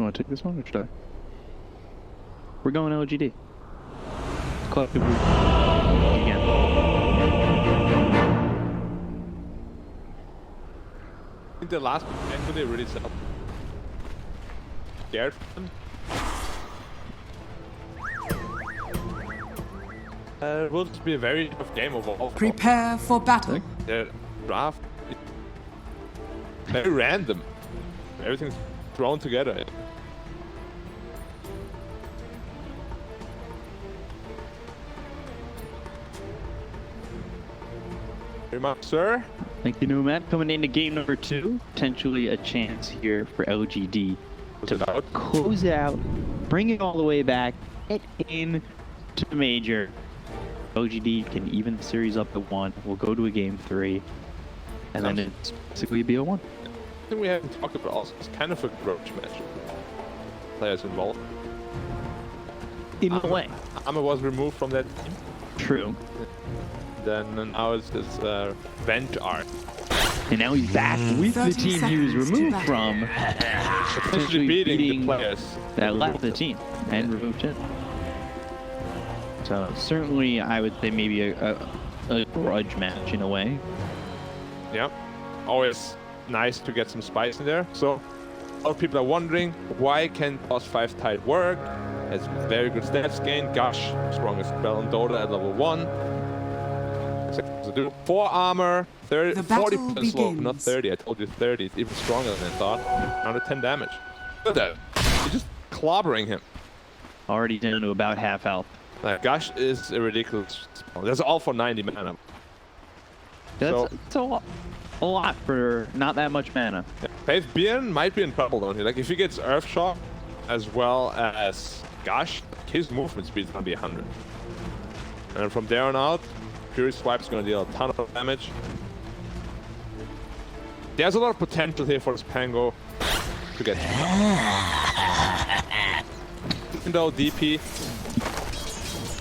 want to take this one or should I? We're going LGD. Collective again. I think the last angle they really set up. Scared for them. It will just be a very tough game overall. Prepare for battle. The draft is very random. Everything's thrown together. Very much, sir. Thank you, Nomad. Coming into game number 2, potentially a chance here for LGD to close it out, bring it all the way back, get in to the major. LGD can even the series up to 1. We'll go to a game 3, and then it's basically a BO1. I think we haven't talked about also. It's kind of a grudge match. Players involved. In a way. Amma was removed from that team. True. Then now it's this Venge arc. And now he's back with the team he was removed from, Potentially beating the players that left the team and removed him. So certainly I would say maybe a grudge match in a way. Yeah. Always nice to get some spice in there. So a lot of people are wondering, why can plus 5 tide work? Has very good stats gain. Gush, strongest spell in Dota at level 1. 4 armor, 40 plus slow, not 30. I told you 30. It's even stronger than I thought. Under 10 damage. Look at that. You're just clobbering him. Already down to about half health. Like, Gush is a ridiculous spell. That's all for 90 mana. That's a lot for not that much mana. Yeah. Faith Bjorn might be in trouble, don't he? Like, if he gets Earth Shock as well as Gush, his movement speed is gonna be 100. And then from there on out, Fury Swipe is going to deal a ton of damage. There's a lot of potential here for this Pango to get even though DP,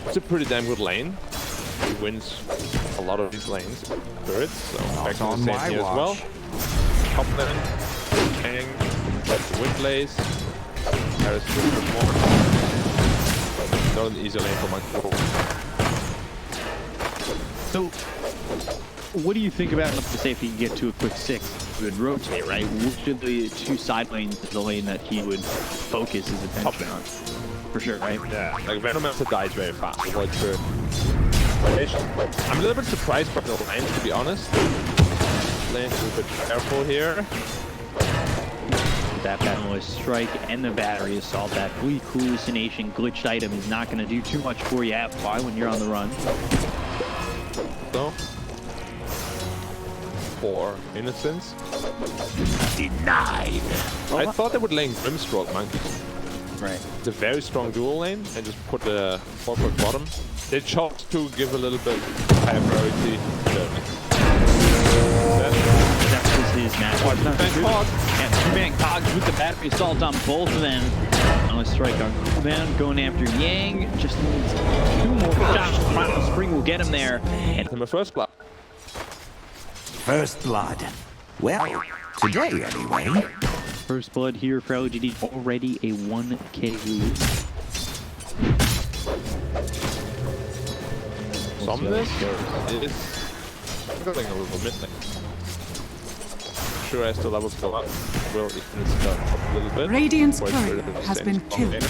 it's a pretty damn good lane. He wins a lot of these lanes. Turrets, so back to the same here as well. Top lane, Kang, Wind Blaze, Harris more. Not an easy lane for Monkey. So, what do you think about, let's say, if he can get to a quick 6, he would rotate, right? Which of the 2 side lanes is the lane that he would focus his attention on? For sure, right? Yeah, like Venomancer dies very fast. I'm a little bit surprised by the lane, to be honest. Lane's a little bit careful here. That Battle Strike and the Battery Assault, that Bleak Hallucination glitched item is not going to do too much for you at Fly when you're on the run. So, for Innocence. Denied. I thought they would lane Grimstroke Monkeys. Right. It's a very strong dual lane and just put the 4-foot bottom. They chose to give a little bit higher priority That was his match. Yeah, 2-man Cogs with the Battery Assault on both of them. On a strike on cooldown, going after Yang. Just needs 2 more shots. Final Spring will get him there. And him a first blood. First blood. Well, today anyway. First blood here for LGD. Already a 1k lead. Some of this is struggling a little bit. Sure, as the levels go up, will even start up a little bit. Radiant's courier has been killed.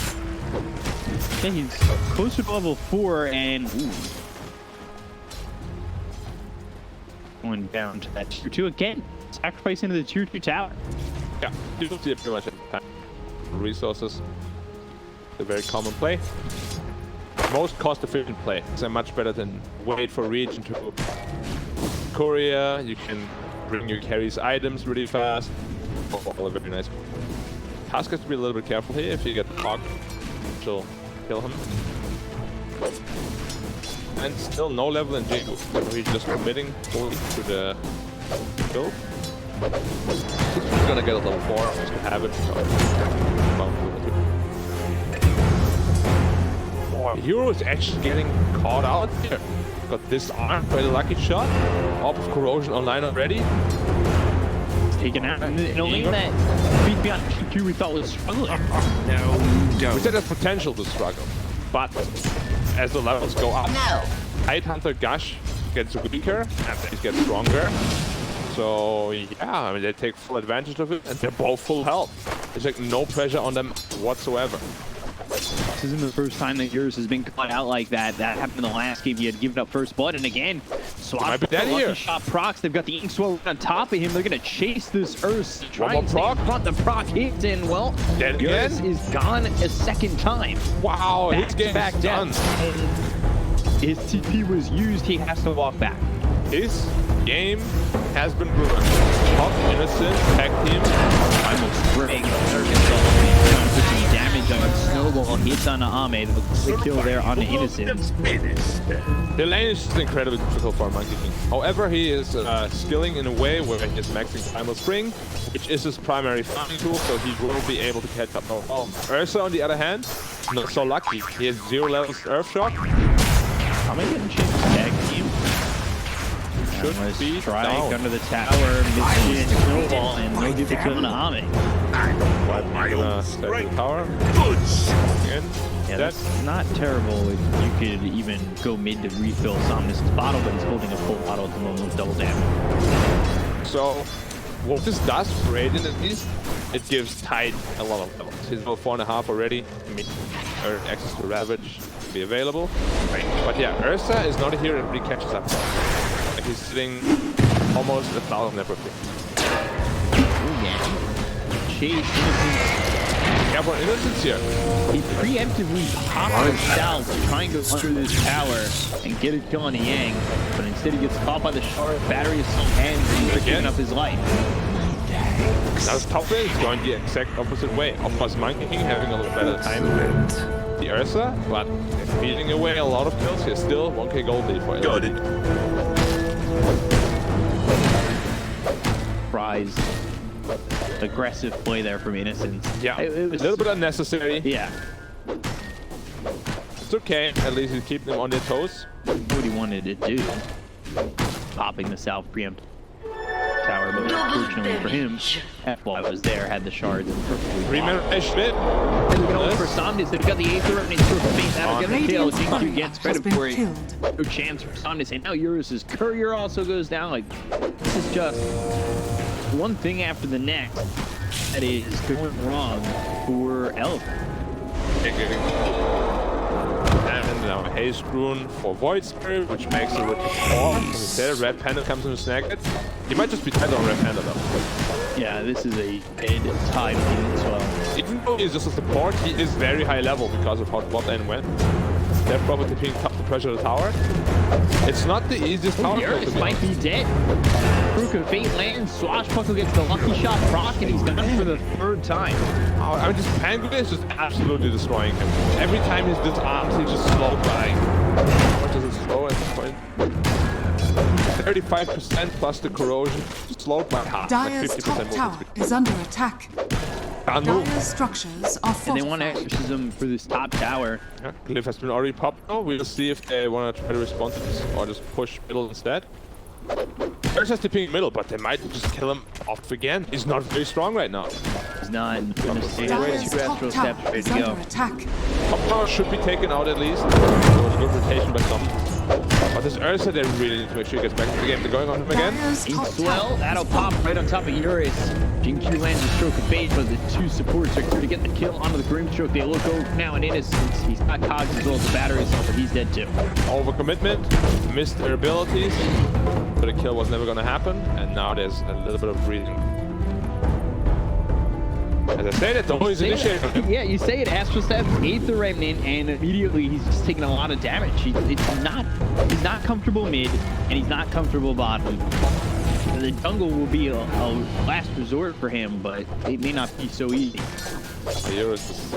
Okay, he's closer to level 4 and going down to that tier 2 again. Sacrifice into the tier 2 tower. Yeah, you can see it pretty much at the time. Resources, a very common play. Most cost-efficient play. It's much better than wait for region to courier. You can bring your carries items really fast. All a very nice. Task has to be a little bit careful here. If you get caught, she'll kill him. And still no level in Jingu. He's just committing fully to the kill. He's gonna get a level 4 just to have it. The hero is actually getting caught out here. Got disarmed by the lucky shot. Orb of Corrosion online already. taken out. And the lane that beat me on Q2 we thought was struggling. No, We don't. said there's potential to struggle, but as the levels go up, Tidehunter Gush gets weaker and they get stronger. So yeah, I mean they take full advantage of it, and they're both full health. There's like no pressure on them whatsoever. This isn't the first time that yours has been caught out like that. That happened in the last game. He had given up first blood, and again, Might be dead lucky here. shot procs. They've got the ink swell on top of him. They're gonna chase this Ursa. Try more and stay in proc? front. The proc hits, and well, Dead again? Ursa is gone a second time. Wow, his Back to game back is done. deaths. His TP was used. He has to walk back. His game has been ruined. Top innocent tag team. Almost break. Damage on Snowball hits on Ahmed. The kill there on the Innocence. The lane is just incredibly difficult for Monkey King. However, he is skilling in a way where he is maxing Primal Spring, which is his primary farming tool, so he will be able to catch up no problem. Ursa, on the other hand, not so lucky. He has 0 levels Earthshock. I'm gonna get a chance to tag team. Should Let's be strike down. under the tower, mid Snowball, and they'll get the kill on Ahmed. Start the tower. Again. Yeah, Dead. that's not terrible if you could even go mid to refill Somnus' bottle, but he's holding a full bottle at the moment with double damage. So, what this does for Aiden at least, it gives Tide a lot of levels. He's level 4.5 already. I mean, access to Ravage will be available. But yeah, Ursa is not a hero that really catches up. Like he's sitting almost 1,000 everything. Chase Innocence. Careful Innocence here. He preemptively popped himself to try and go under this tower and get a kill on Yang, but instead he gets caught by the shard. Battery is still hands and he's giving up his life. Now his top lane is going the exact opposite way. Of course, Monkey King having a little better time with the Ursa, but they're feeding away a lot of kills here. Still 1k gold lead for Got it. Prize. Aggressive play there from Innocence. Yeah, It was a little bit unnecessary. Yeah. It's okay. At least he's keeping them on their toes. What he wanted to do. Popping the south preempt tower, but unfortunately for him, F-Ball was there, had the shards and perfectly blocked. Remember Schmidt. And we're going for Somnus. They've got the Aether and it's face. That'll get the kill. Radiant's Jinx barrier gets has credit been for it. killed. No chance for Somnus. And now Ursa's Courier also goes down. Like, this is just one thing after the next that is going wrong for Elf. And now Haze Rune for Void Spirit, which makes it with 4. As I said, Red Panda comes in to snag it. He might just be tied on Red Panda though. Yeah, this is a dead time as well. Even though he's just a support, he is very high level because of how bot lane went. They're probably picking up the pressure of the tower. It's not the easiest tower kill to Ursa be might honest. be dead. Brook of Fate lands. Swashbuckle gets the lucky shot proc, and he's done for the 3rd time. I mean, just Penguin is just absolutely destroying him. Every time he's disarmed, he's just slow dying. How much does it slow at this point? 35% plus the corrosion, slowed by half. Like Dire's 50% top movement tower speed. is under attack. Can't move. Dire's structures are And they want fortified. exorcism for this top tower. Yeah, Glyph has been already popped now. We'll see if they want to try to respond to this or just push middle instead. Ursa's tipping middle, but they might just kill him off again. He's not very strong right now. He's not going to stay away. Dire's 2 top astral tower steps ready is to go. under attack. Top tower should be taken out at least. There was a good rotation by some. But this Ursa, they really need to make sure he gets back into the game. They're going on him again. Dire's top Swell, tower that'll is pop right on top of Urus. Jinx lands a stroke of fate, but the 2 supports are here to get the kill onto the Grimstroke. They look over now in Innocence. He's got cogs as well as the battery assault, but he's dead too. Overcommitment, missed their abilities, but the kill was never going to happen, and now there's a little bit of breathing. As I said, it's always Say initiated. that. Yeah, you say it. Astral Steps, 8th Remnant, and immediately he's just taking a lot of damage. He's not comfortable mid, and he's not comfortable bottom. The jungle will be a last resort for him, but it may not be so easy. Eurus is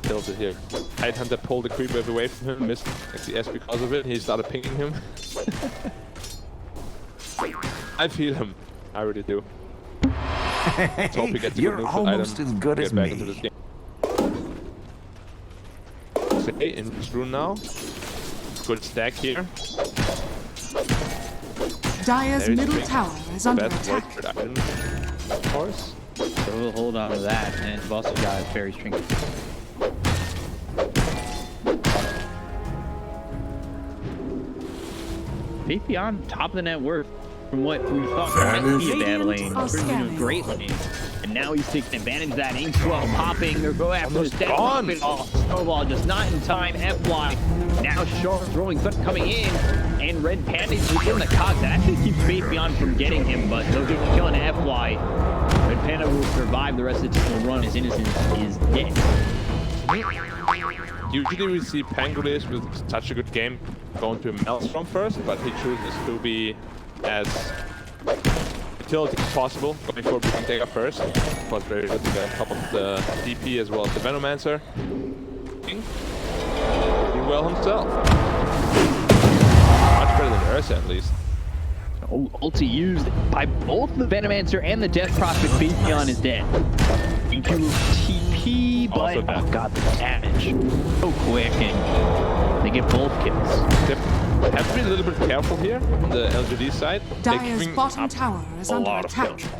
tilted here. Tidehunter pulled the creep wave away from him, missed XCS because of it. He started pinging him. I feel him. I really do. Let's hope he gets a You're good neutral almost item as good to as get back me. into this game. Okay, in this rune now. Good stack here. Dire's There's middle big tower is under best attack. white bird item, of course. So we'll hold on to that, and we've also got Fairy String. PP on top of the net worth from what we thought might be a bad lane. Radiant are Turns into a scanning. great lane. And now he's taking advantage of that ink swell popping. They're going after Almost this death gone. rocket. Oh, snowball just not in time. FY. Now Sharp throwing thunder coming in. And Red Panda is within the cogs. That actually keeps Faithion from getting him, but they'll get a kill on FY. Red Panda will survive. The rest of the team will run. His innocence is dead. Usually we see Pangolius with such a good game going to Maelstrom first, but he chooses to be as utility as possible, going for Beacon Taker first. Of course, very good to get on top of the DP as well as the Venomancer. Doing well himself. Much better than Ursa at least. Oh, ulti used by both the Venomancer and the Death Prophet. Faithion is dead. Into TP, but Also dead. oh god, the damage. So quick, and they get both kills. They have to be a little bit careful here on the LGD side. They're Dire's giving bottom up tower is a under lot of attack. kills.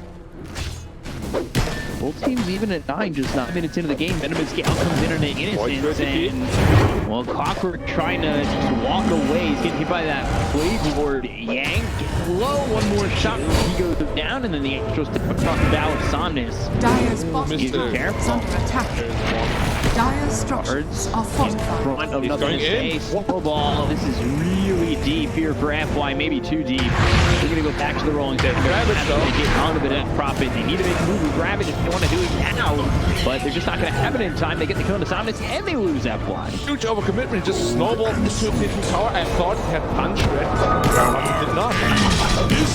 Both teams even at 9, just 9 minutes into the game. Venomous Gale comes in and innocence, TP. and well, Clockwork trying to just walk away. He's getting hit by that blade lord. Yank gets low, one more shot. He goes down, and then the Astros step across the bow of Somnus. Dire's bottom Mr. tower is Careful. under attack. There's one. Dire's structures are In fortified. front of He's nothing going to in. say. Snowball. This is really deep here for FY, maybe too deep. They're gonna go back to the rolling set. They're Ravage, gonna though. have to get onto the Death Prophet. They need to make a move with Ravage if they want to do it now, but they're just not gonna have it in time. They get the kill into Somnus and they lose FY. Huge overcommitment, he just snowballed into a T2 tower. I thought he had punch red, but he did not.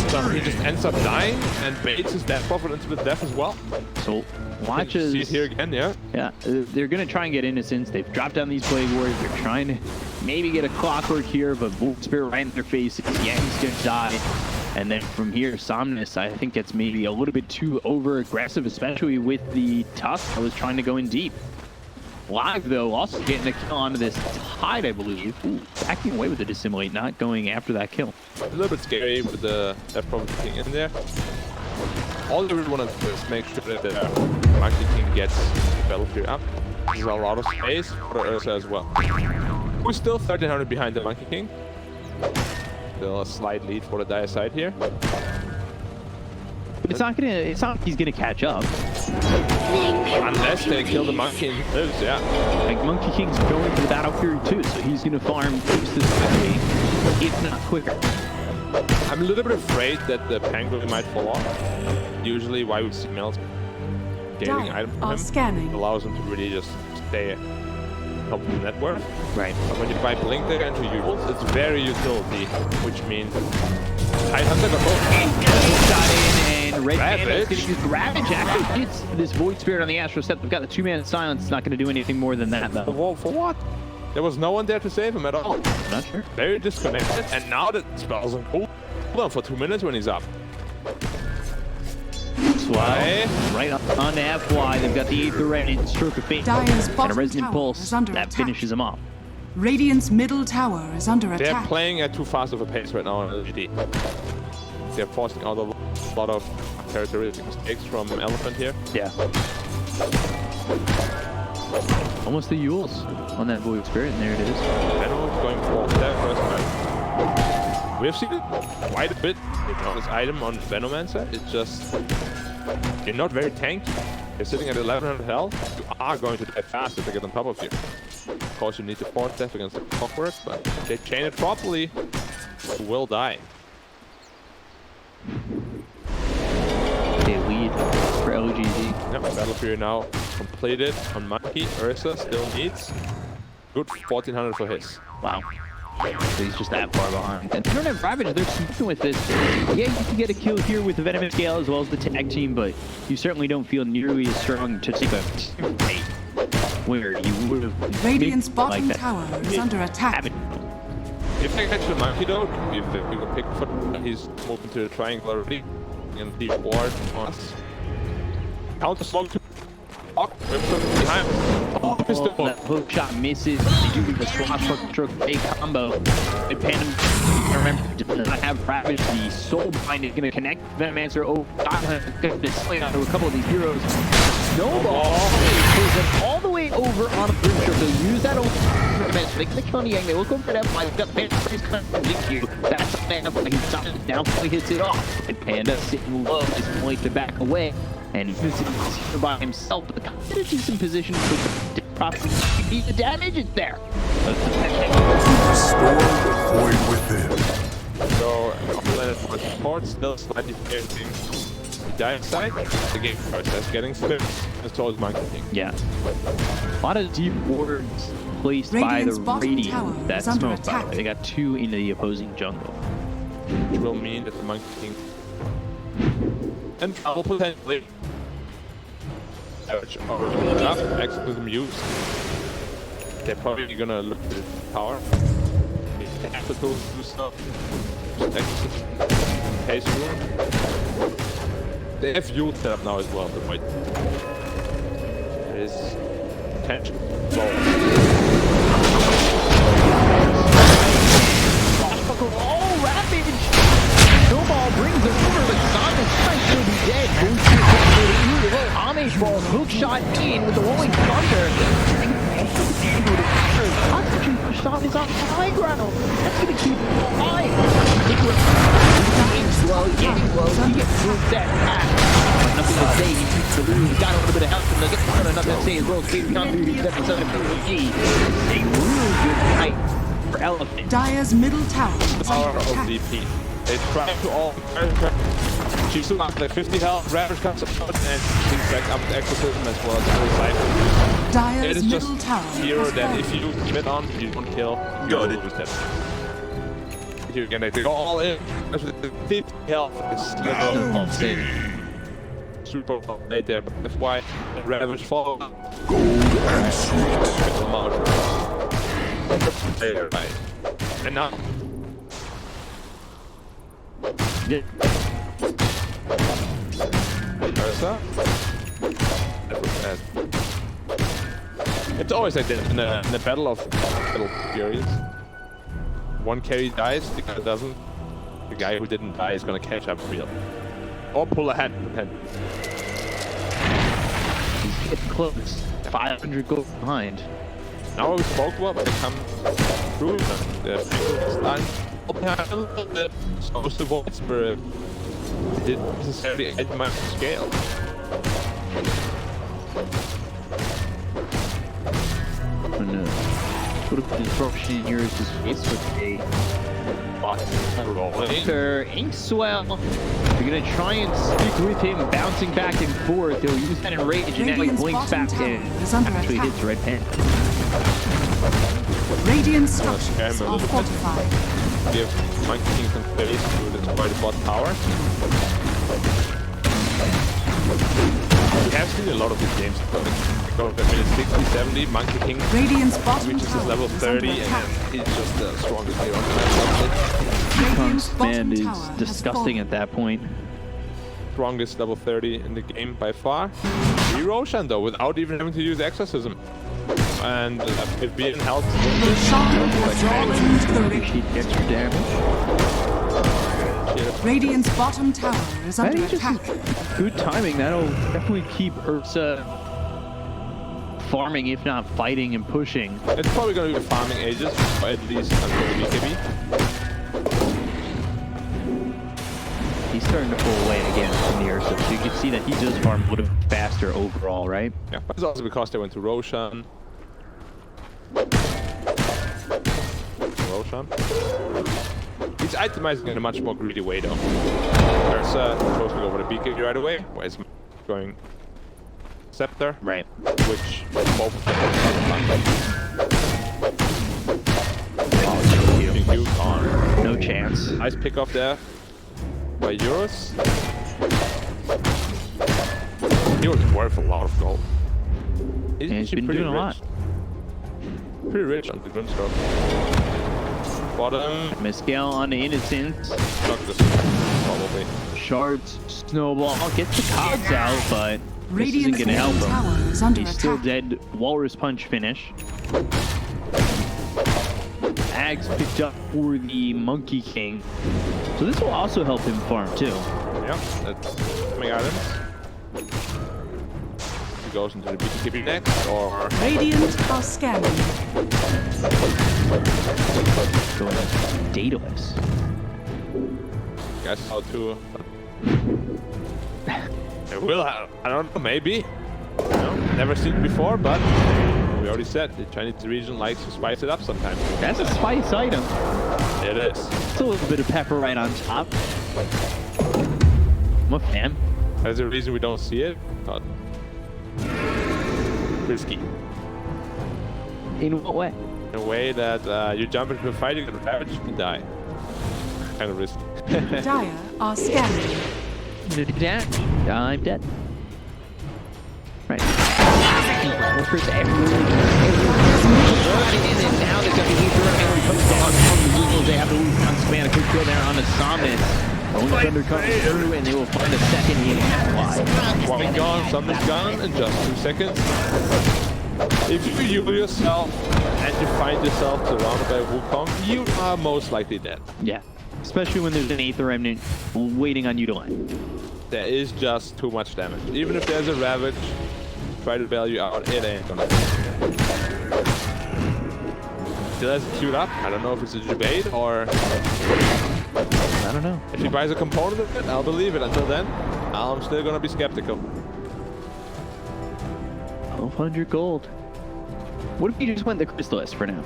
So he just ends up dying and baits his Death Prophet into the death as well. So watch You as see it here again, yeah. yeah, they're gonna try and get innocence. They've dropped down these Blade Warriors. They're trying to maybe get a Clockwork here, but Wolf Spirit right in their faces. Yang's gonna die. And then from here, Somnus, I think, gets maybe a little bit too over-aggressive, especially with the Tusk that was trying to go in deep. Live, though, also getting a kill onto this Tide, I believe. Ooh, backing away with the Dissimulate, not going after that kill. A little bit scary with the Death Prophet King in there. All they really want to do is make sure that the Monkey King gets the battlefield up. There's a lot of space for Ursa as well. We're still 1300 behind the Monkey King. Still a slight lead for the Dire side here. It's not like he's gonna catch up. Unless they kill the Monkey and he lives, yeah. Like, Monkey King's going for the battlefield too, so he's gonna farm just as quickly, if not quicker. I'm a little bit afraid that the Pangolin might fall off. Usually why we see Mel's getting Dire item from are him scanning. allows him to really just stay top of the network. Right. But when you buy Blink Dagger into Euros, it's very utility, which means Tide Hunter got both. Shot in, and Red Panda is Ravage. going to use Ravage. Actually hits this Void Spirit on the Astro Step. They've got the 2-man silence. It's not going to do anything more than that, though. Well, for what? There was no one there to save him at all. I'm not sure. Very disconnected, and now the spells on cool down for 2 minutes when he's up. Swell. Right up on the FY. They've got the Aether Red and Stroke of Fate. Dire's And a bottom Resonant tower Pulse is under that attack. finishes him off. Radiant's middle tower is under They're attack. playing at too fast of a pace right now on LGD. They're forcing out a lot of characteristic mistakes from Elephant here. Yeah. Almost the Yules on that Void Spirit, and there it is. I know it's going for that first time. We've seen it quite a bit, you know, this item on Venomancer. It's just, you're not very tanky. You're sitting at 1100 health. You are going to die fast if they get on top of you. Of course, you need to force death against the Clockwork, but if they chain it properly, you will die. They lead for LGD. Yep, Battlefield now completed on Monkey. Ursa still needs good 1400 for his. Wow. So he's just that far behind. And they don't have Ravage. They're sneaking with this. Yeah, you can get a kill here with the Venomous Gale as well as the tag team, but you certainly don't feel nearly as strong to take a fight where you would have. Radiant's bottom that. tower is under attack. Have it. If they catch the Monkey though, if you can pick foot, he's moving to the triangle already. And deep ward on us. Counter smoke to Behind. Oh, pistol. That hook shot misses. They do the swashbuckler A combo. They pan him. Remember, does not have Ravage. The soul bind is going to connect Venomancer. Oh, going to slay onto a couple of these heroes. Snowball pulls them all the way over on a Ursa. So use that old Venomancer. They can kill Yang. They look over at F5. Got Panda's kind of DQ. That's a Panda. He stops it down. He hits it off. And Panda sitting low is going to back away. And he's here by himself, but the in a decent position to probably beat the damage. It's there. Restore the void within. So, planet for support, still slightly facing the dire side. The game process getting slipped. That's always Monkey King. Yeah. A lot of deep wards placed Radiant's by the bottom tower Radiant. That is under smoke, by the way. attack. They got 2 into the opposing jungle. Which will mean that the Monkey King and trouble potentially. Average enough exorcism used. They're probably gonna look at the power. They have to do stuff. Exorcism. Case room. They have Yule set up now as well, but wait. There is potential. Oh, Ravage! Snowball brings it over, but Simon might still be dead. Amish balls, hook shot in with the rolling thunder. Oxygen shot is on high ground. That's going to keep him alive. Getting slow, he gets through that path. Nothing to say, he keeps the lead. He's got a little bit of help from the get nothing to say as well. Speed contributing 7-7 for PG. A really good fight for Elephant. Dire's middle tower is Power under of attack. DP. They try to all. She's still up like 50 health. Ravage comes up and things back up with exorcism as well as the side. It Dire's is middle just tower hero has that fallen. if you keep it on, you don't kill. Got it. Lose them. If you're gonna go all in, that's with the 50 health is insane. Super late there, but that's why Ravage follow. Gold and sweet. There, right. And now. Ursa? It's always like this in the battle of Battle Furies. One carry dies, the guy doesn't. The guy who didn't die is gonna catch up real. Or pull ahead. He's getting close. 500 goals behind. Now we spoke about when they come through and the people line behind a little bit. So the voice where it didn't necessarily at my scale. Put a disruption in yours this face with a Sir Inkswell. You're gonna try and stick with him, bouncing back and forth. He'll use that enrage and now he Radiant's blinks bottom back tower in. is under Actually attack. hits right pen. Radiant structures scare him a are little bit. fortified. Give Monkey King some space to destroy the bot tower. We have seen a lot of these games. Go at minute 60, 70, Monkey King Radiant's bottom reaches his tower level is 30 under and attack. he's just the strongest hero on the map. Radiant's Command bottom is tower has disgusting fallen. at that point. Strongest level 30 in the game by far. Free Roshan though, without even having to use Exorcism. And if being health, Roshan has drawn into the ring. She gets extra damage. Radiant's bottom tower is I under think just attack. good timing. That'll definitely keep Ursa farming, if not fighting and pushing. it's probably going to be farming ages, or at least until the BKB. He's starting to pull away again from the Ursa, so you can see that he does farm a little bit faster overall, right? Yeah, but it's also because they went to Roshan. He's itemizing in a much more greedy way though. Ursa chose to go for the BKB right away, whereas going Scepter, Right. which both of them are gone. No chance. Nice pick off there by Euros. He was worth a lot of gold. And he's actually been pretty doing a lot. Pretty rich on the Grimstroke. Bottom, Miscale on the Innocence. not this probably. Shards, Snowball gets the cogs out, but This isn't Radiant's gonna help middle him. tower is under He's still attack. dead. Walrus Punch finish. Ags picked up for the Monkey King. So this will also help him farm too. Yeah, that's coming items. He goes into the BTKB next, or Radiant are scanning. Going dataless. guess how to. It will have, I don't know, maybe. You know, never seen it before, but we already said the Chinese region likes to spice it up sometimes. That's a spice item. It is. It's a little bit of pepper right on top. I'm a fan. There's a reason we don't see it. Not risky. In what way? In a way that you jump into a fight, you get ravaged, you die. Kind of risky. Dire are scanning. I'm dead. Right. First, everyone and now they've got the Ether and comes down from the Eagles. They have the Luke on span. A quick kill there on the Samus. Only Thunder comes through and they will find a second healing supply. One gone, something's gone in just 2 seconds. If you heal yourself and you find yourself surrounded by Wukong, you are most likely dead. Yeah. Especially when there's an Aether Remnant waiting on you to land. There is just too much damage. Even if there's a Ravage, try to bail you out, it ain't gonna happen. Still has it queued up. I don't know if it's a debate or... I don't know. If he buys a component of it, I'll believe it. Until then, I'm still gonna be skeptical. 1,200 gold. What if you just went the Crystalist for now?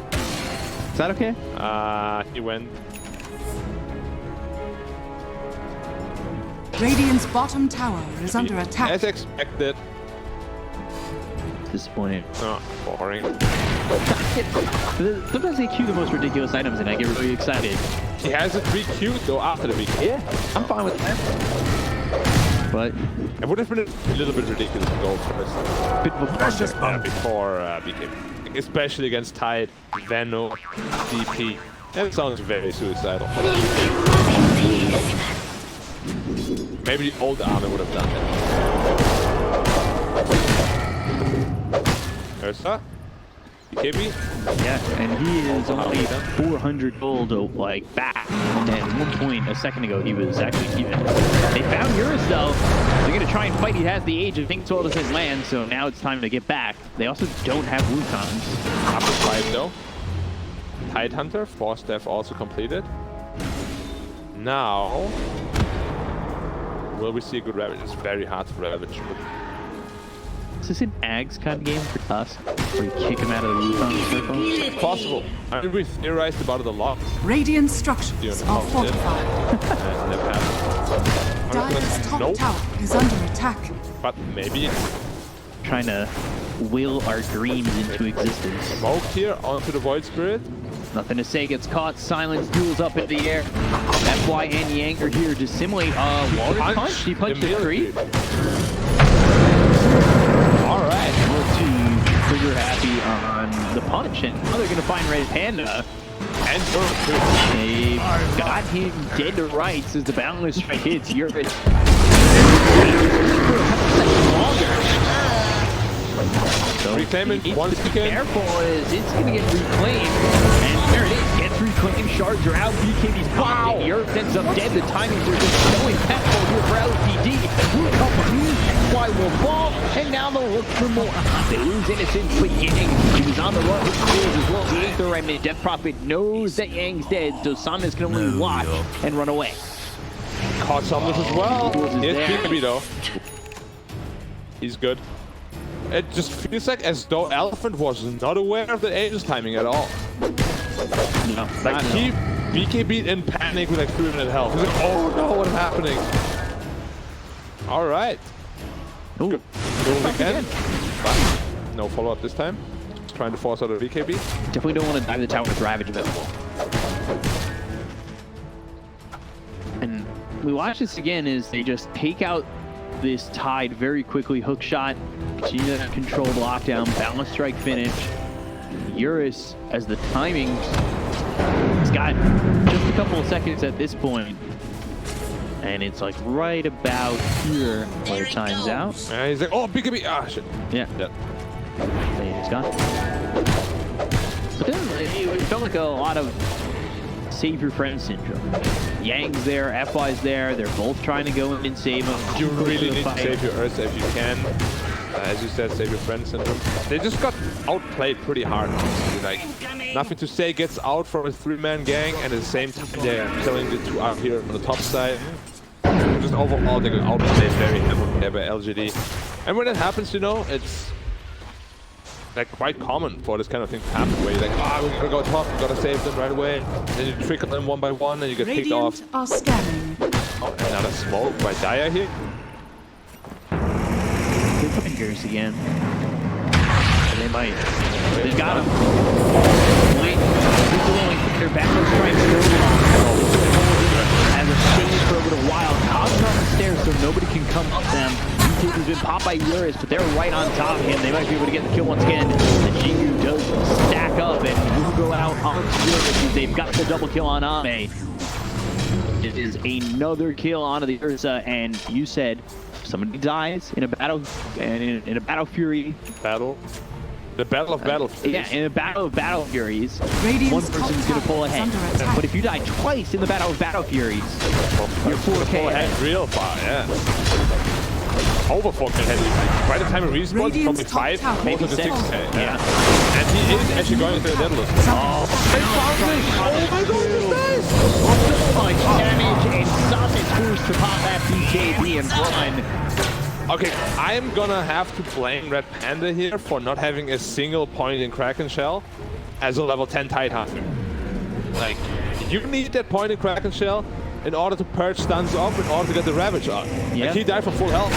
Is that okay? He went... Radiant's bottom tower is under attack. As expected. Disappointing. Oh, boring. Sometimes they queue the most ridiculous items and I get really excited. He has it re-queued though after the week. Yeah, I'm fine with that. But It would have been a little bit ridiculous to go first. bit of a blunder. Before BKB. Especially against Tide, Veno, DP. That sounds very suicidal. Maybe the old armor would have done that. Ursa? BKB? Yeah, and he is only 400 gold like back. And at one point a second ago he was actually even. They found Ursa though. They're gonna try and fight. He has the age of Think Soul doesn't land, so now it's time to get back. They also don't have Wukons. Upper 5 though. Tide Hunter, 4 staff also completed. Now, will we see a good Ravage? It's very hard to Ravage. Is this an Ags kind of game for us? Where you kick him out of the Wukong circle? It's possible. I mean, we theorized about it a lot. Radiant structures are fortified. And never happened. Dire's top Nope. tower is under attack. But maybe Trying to will our dreams into existence. smoke here onto the Void Spirit. Nothing to say, gets caught, silence, duels up in the air. That's why and Yang are here to simulate Walrus Punch. He punched it free. Alright, able to trigger happy on the punch, and now they're gonna find Red Panda. And They got him dead to rights as the Boundless Strike hits Ursa. So Reclaim it he needs once to be again. careful as it's going to get reclaimed. And there it is. Gets reclaimed. Shards are out. BKB's wow. Europe ends up dead. The timings are just so impactful here for LGD. Why will fall. And now they'll look for more. They lose Innocence, but Yang, he was on the run with skills as well. The Aether Remnant. Death Prophet knows that Yang's dead, so Samus can only watch and run away. caught Samus as well. Here's there. BKB though. He's good. It just feels like as though Elephant was not aware of the Angel's timing at all. No, Like he BKB'd in panic with like 300 health. He's like, oh no, what's happening? Alright. Ooh. Good again. But no follow-up this time. Just trying to force out a BKB. Definitely don't want to dive the tower with Ravage available. And we watch this again as they just take out this Tide very quickly. Hook shot, continue that controlled lockdown, balance strike finish. Ursa, as the timing, he's got just a couple of seconds at this point. And it's like right about here when it times out. And he's like, oh, BKB. Ah, shit. Yeah. And he's gone. But then it felt like a lot of save your friend syndrome. Yang's there, FY's there, they're both trying to go in and save him. You really need to save your Ursa if you can. As you said, save your friend syndrome. They just got outplayed pretty hard. Like, nothing to say gets out from a 3-man gang, and at the same time they're killing the 2 out here on the top side. Just overall, they got outplayed very heavily by LGD. And when that happens, you know, it's like quite common for this kind of thing to happen, where you're like, we're gonna go top, we gotta save them right away. Then you trickle them one by one, and you get picked off. Radiant are scanning. Oh, another smoke by Daya here. Fingers again. And they might. They've got him. Wait. They're back on strike. As a stage for a little while. Cobb's on the stairs so nobody can come up them. He's been popped by Ursa, but they're right on top of him. They might be able to get the kill once again. The Jingu does stack up and will go out on Ursa. They've got the double kill on Ame. It is another kill onto the Ursa, and you said somebody dies in a battle, and in a battle fury. Battle? The battle of battle furies. Yeah, in a battle of battle furies, Radiant's one person's going to pull ahead. But if you die twice in the battle of battle furies, you're 4K ahead. Real far, yeah. Over 4K ahead. By the time it respawns, probably 5, maybe 6K. Yeah. And he is actually going into the Netherlands. Oh my god, this dies! So much damage, and Sonic forced to pop that BKB and run. Okay, I'm gonna have to blame Red Panda here for not having a single point in Kraken Shell as a level 10 Tidehunter. Like, you need that point in Kraken Shell in order to purge stuns off, in order to get the Ravage out. Yep. Like, he died from full health.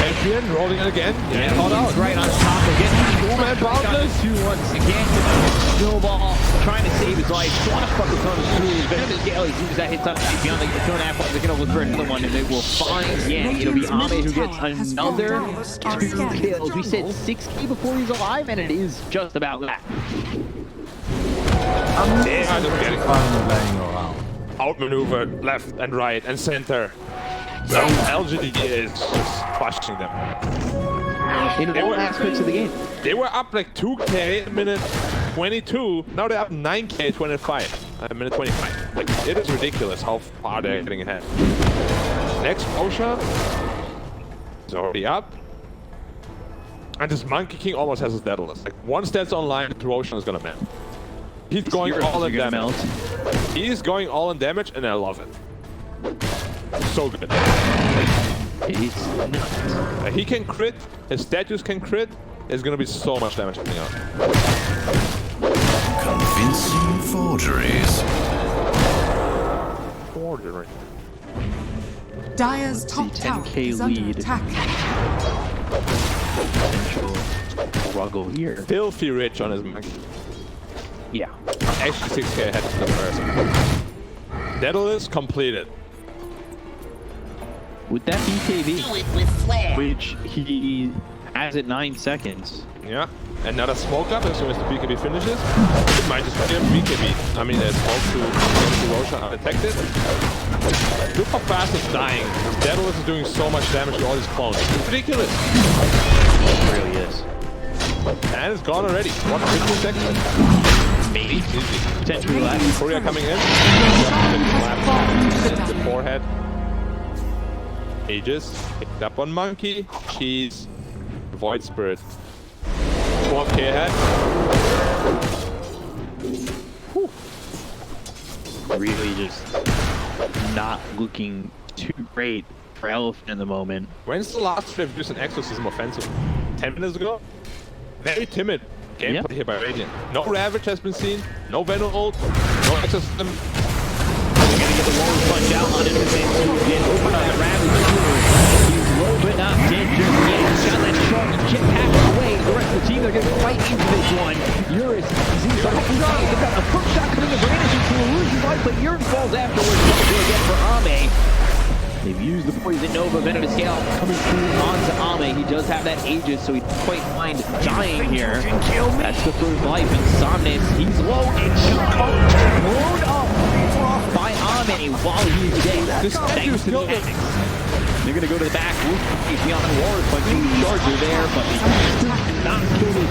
Champion rolling it again. Yeah, caught out. Right on top again. Man, boundless. 2 once again. Snowball trying to save his life. Swashbuckles on the tools. Venomous Gale uses that hits on beyond the 2.5 points. They're going to look for another one, and they will find Yang. It'll be Ame who gets another 2 kills. We said 6K before he's alive, and it is just about that. They're just getting outmaneuvered left and right and center. So LGD is just crushing them. In all aspects of the game. They were up like 2K in minute 22. Now they're up 9K 25. Minute 25. Like, it is ridiculous how far they're getting ahead. Next Osha is already up. And this Monkey King almost has his Daedalus. Like, once that's online, Roshan is gonna melt. He's going all in damage. He's going all in damage, and I love it. So good. He's nuts. He can crit. His statues can crit. There's gonna be so much damage coming out. Convincing forgeries. Forgery. Dire's top tower 10K is under lead. attack. Potential struggle here. Filthy rich on his monkey. Yeah. Actually 6K ahead of the first. Daedalus completed. With that BKB, which he has at 9 seconds. Yeah. Another smoke up as soon as the BKB finishes. It might just be a BKB. I mean, there's smoke to Roshan undetected. Look how fast it's dying. Daedalus is doing so much damage to all these clones. It's ridiculous. It really is. And it's gone already. What, 15 seconds? Maybe. Easy. Potentially left. Korea coming in. The forehead. Aegis. Picked up on Monkey. Cheese. Void Spirit. 12K ahead. Whew. Really just not looking too great for Elephant in the moment. When's the last trip used an exorcism offensive? 10 minutes ago? Very timid gameplay here by Radiant. No Ravage has been seen, no Venom ult, no exorcism. They're gonna get the wall punch out on him and then again open on the Ravage. He's low but not dead just yet. He's got that strong jetpack away. The rest of the team, they're gonna fight into this one. Ursa sees the they've got a hook shot coming to Brandish into Illusion's life, but Ursa falls afterwards. Again for Ame. They've used the Poison Nova, Venomous Gale coming through onto Ame. He does have that Aegis, so he quite mind dying here. That's the first life, and Somnus, he's low and shot blown up by Ame while he's dead. This Thanks to the killed him. Axe. They're gonna go to the back. He's beyond the ward, but the charger there, but the not kill the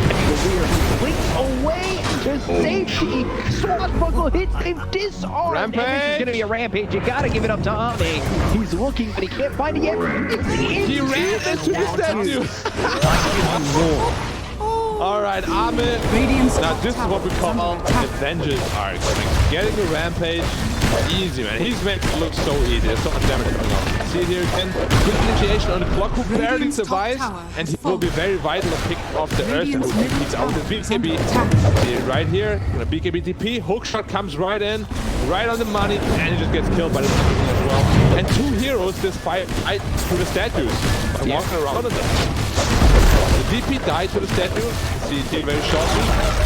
rear. Blinks away to safety. Swashbuckle hits him, disarmed. Rampage. And this is gonna be a rampage. You gotta give it up to Ame. He's looking, but he can't find it yet. He ran into the statue. All right, Ahmed. Radiant's Now top this is tower what we call under the attack. Avengers arc. Like, getting a rampage, easy, man. He's made it look so easy. There's so much damage going on. See here again, good initiation on the clock who barely Radiant's top survives, tower and has he will be very vital to pick off the Ursa Radiant's who middle beats out tower the is under BKB. attack. See it right here, gonna BKB TP, hook shot comes right in, right on the money, and he just gets killed by the statue as well. And two heroes just fight right through the statues by walking around with them. The DP died to the statue. See it did very shortly.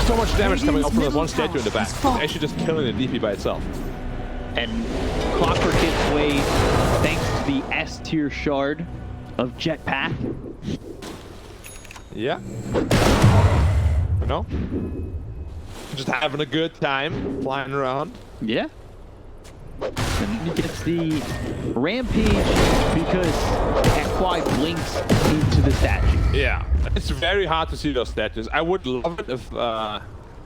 So much damage coming out from the one statue in the back. It's actually just killing the DP by itself. And Clockwork gets way thanks to the S tier shard of Jetpack. Yeah. You know? Just having a good time flying around. Yeah. And then he gets the rampage because FY blinks into the statue. Yeah. It's very hard to see those statues. I would love it if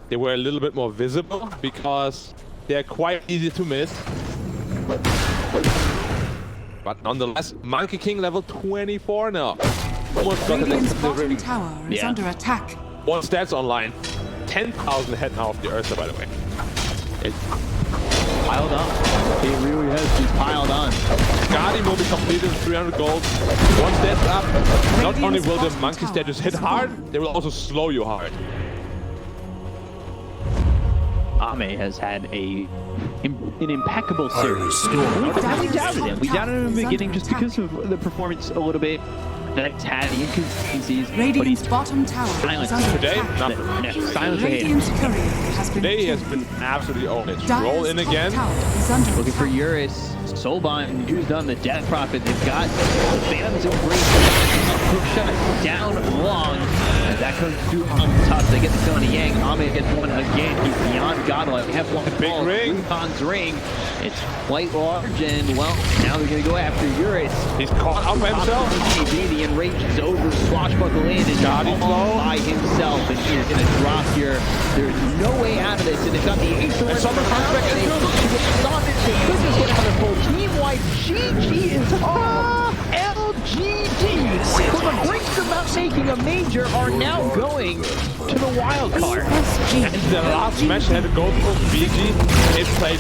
they were a little bit more visible because they're quite easy to miss. But nonetheless, Monkey King level 24 now. Almost got the Radiant's next bottom delivery. tower is Yeah. under attack. One stats online. 10,000 head now of the Ursa, by the way. It's piled on. It really has been piled on. Guardian will be completed 300 gold. Once that's up, not only will the monkey statues hit hard, they will also slow you hard. Ame has had an impeccable I series. restore. We doubted him. We doubted him in the beginning just because of the performance a little bit. That's had the inconsistencies. Radiant's but bottom tower Silence. is under Today, attack. nothing. he's silence ahead. Radiant's courier has been Today he has killed. been absolutely on it. Dire's Roll in top again. tower is under Looking for attack. Ursa. Soulbind used on the Death Prophet. They've got the Phantom's Embrace. Hook shot down long. And that comes through on top. They get the kill on Yang. Ame gets one again. He's beyond godlike. Have one Big ball. ring. Luton's ring. It's quite large. And, well, now they're going to go after Ursa. He's caught up by himself. The enrage is over. Swashbuckle in and Guardian all flow. by himself. And he's going to drop here. There's no way out of this. And they've got the Ace And someone comes back into him. They could just get another full team-wide. GG is all. LGD, from the brink about making a major, are now going to the wild card. PSG. And the last match had to go for BG. It played